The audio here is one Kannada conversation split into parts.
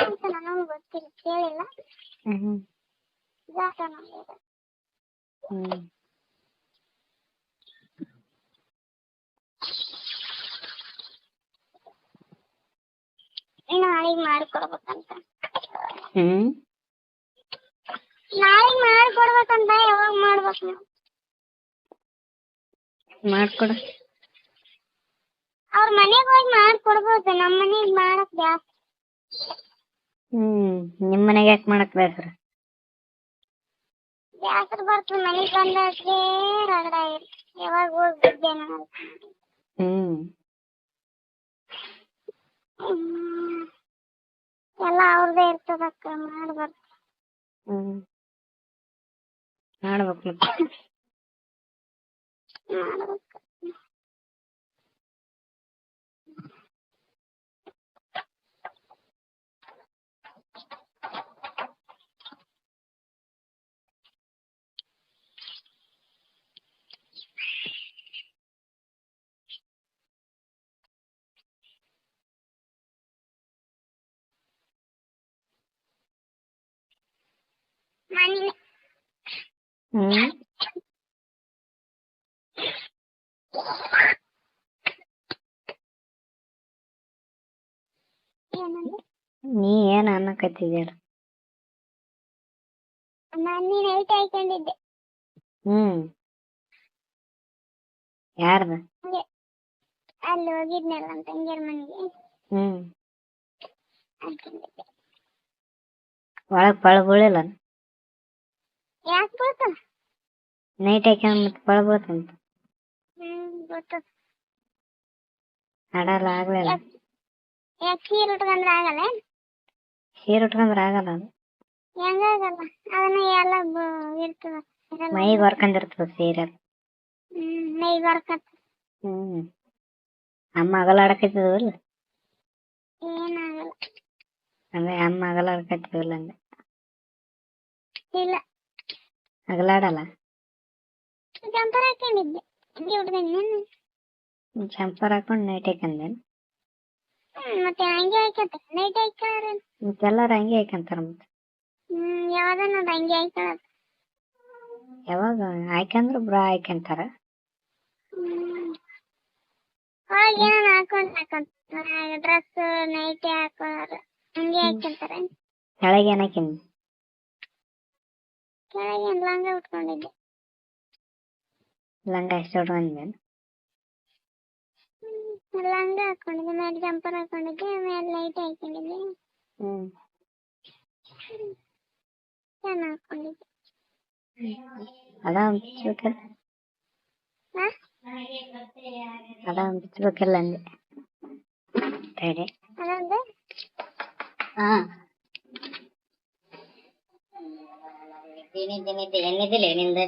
ಅಂತ ನನಗೂ ಗೊತ್ತಿಲ್ಲ, ಕೇಳಿಲ್ಲ. ಜಾತ ನಮ್ಗೆ ನಾಳೆಗೆ ಮಾಡಿಕೊಡ್ಬೇಕಂತ. ನಾಳೆಗೆ ಮಾಡಿಕೊಡ್ಬೇಕಂತ. ಯಾವಾಗ ಮಾಡ್ಬೇಕು ನೀವು? ಮಾಡ್ಕೊಡ. ಅವ್ರ ಮನೆಗೆ ಹೋಗಿ ಮಾಡ್ಕೊಡ್ಬೋದು, ನಮ್ಮ ಮನೆಗೆ ಮಾಡಕ್ ಬ್ಯಾಸ. ನಿಮ್ ಮನೆಗೆ ಯಾಕೆ ಮಾಡಕ್ ಬೇಸ್ರ? ಬ್ಯಾಸರ ಬರ್ತದ, ಮನೆಗೆ ಬಂದಾಗೆ ರಗಡ ಇರುತ್ತೆ. ಯಾವಾಗ ಹೋಗ್ಬಿದ್ದೇನ ಎಲ್ಲ ಅವ್ರದೇ ಇರ್ತದಕ್ಕ, ಮಾಡ್ಬಾರ್ದು. ಮಾಡ್ಬೇಕು. ಮಾಡ್ಬೇಕು. ನೀ ಏನ್ ಅನ್ನಕತ್ತಿದ್ಯಾರ? ನಾನು ನೀನ್ ಐಟ್ ಹಾಕೊಂಡಿದ್ದೆ. ಯಾರ್ದ? ಅಲ್ಲಿ ಹೋಗಿದ್ನಲ್ಲ ನಮ್ಮ ತಂಗಿಯರ ಮನೆಗೆ, ಹಾಕೊಂಡಿದ್ದೆ. ಒಳಗ್ ಪಳ ಬೀಳಿಲ್ಲ? ಯಾಕೆ ಬೀಳ್ತಾನ? ನೈಟ್ ಹಾಕ್ಯಂಡ್ ಮತ್ತೆ ಪಳ ಬೀಳ್ತಂತ. ಗೊತ್ತದ. ಆಡಲ್ಲ ಆಗ್ಲಿಲ್ಲ? ಯಾಕೆ ಸೀರೆ ಉಟ್ಕೊಂಡ್ರೆ ಆಗಲ್ಲ? ಸೀರೆ ಉಟ್ಕೊಂಡ್ರೆ ಆಗಲ್ಲ ಅದು. ಹೆಂಗಾಗಲ್ಲ? ಅದನ್ನ ಎಲ್ಲ ಇರ್ತದ, ಮೈಗೆ ಹೊರ್ಕೊಂಡಿರ್ತದ ಸೀರೆ. ಮೈಗೆ ಹೊರ್ಕತ್ತ. ಅಮ್ಮ ಅಗಲಾಡಕತ್ತಿದವಲ್ಲ? ಏನಾಗಲ್ಲ. ಅಂದ್ರೆ ಅಮ್ಮ ಅಗಲಾಡಕತ್ತಿದವಲ್ಲ ಅಂದೆ. ಇಲ್ಲ, ಅಗಲಾಡಲ್ಲ? ಜಂಪರ್ ಹಾಕೊಂಡಿದ್ದೆ, ಜಂಪರ್ ಹಾಕೊಂಡು ನೈಟ್ ಹಾಕಂದೇನು? ಮತ್ತೆ ಹಂಗೆ ಹಾಕಂತ ನೈಟ್ ಹಾಕ್ಯಾರ. ಮತ್ತೆಲ್ಲಾರು ಹಂಗೆ ಹಾಕಂತಾರ. ಮತ್ತೆ ಯಾವ್ದನ್ನ ಹಂಗೆ ಹಾಕೊಳ್ಳೋದು. ಯಾವಾಗ ಹಾಕಂದ್ರ ಬ್ರಾ ಹಾಕಂತಾರ. ಅವಾಗ ಏನೋ ಹಾಕೊಂಡ್ ಡ್ರೆಸ್ ನೈಟ್ ಹಾಕೋರು ಹಂಗೆ ಹಾಕಂತಾರ. ಕೆಳಗೆ ಏನ್ ಹಾಕಿನಿ? ಕೆಳಗೆ ಲಂಗ ಉಟ್ಕೊಂಡಿದ್ದೆ. ಲಂಗ ಎಷ್ಟು ಉಟ್ಕೊಂಡಿದ್ದೇನೆ? ಲಂಗ ಹಾಕೊಂಡಿದ್ದೆ, ಮೇಲೆ ಜಂಪರ್ ಹಾಕೊಂಡಿದ್ದೆ, ಮೇಲೆ ಲೈಟ್ ಹಾಕೊಂಡಿದ್ದೆ. ಚೆನ್ನಾಗಿ ಹಾಕೊಂಡಿದ್ದೆ. ಅದ ಬಿಚ್ಬೇಕಲ್ಲ, ಅದ ಬಿಚ್ಬೇಕಲ್ಲ ಅಂದೆ. ತಡೆ ಅದೊಂದು ಏನಿದಿಲ್ಲ ನಿಂದ?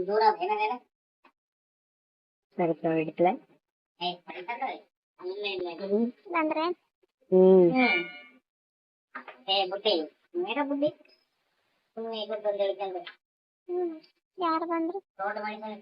ದೂರ ಸರಿ ಹಿಡಿತಲ ಬಂದ್ರೆ ಬುಟ್ಟಿ ಮೇಡ ಬುಡ್ಡಿ ಯಾರು ಬಂದ್ರು? ದೊಡ್ಡ ಮನುಷ್ಯನಿಗೆ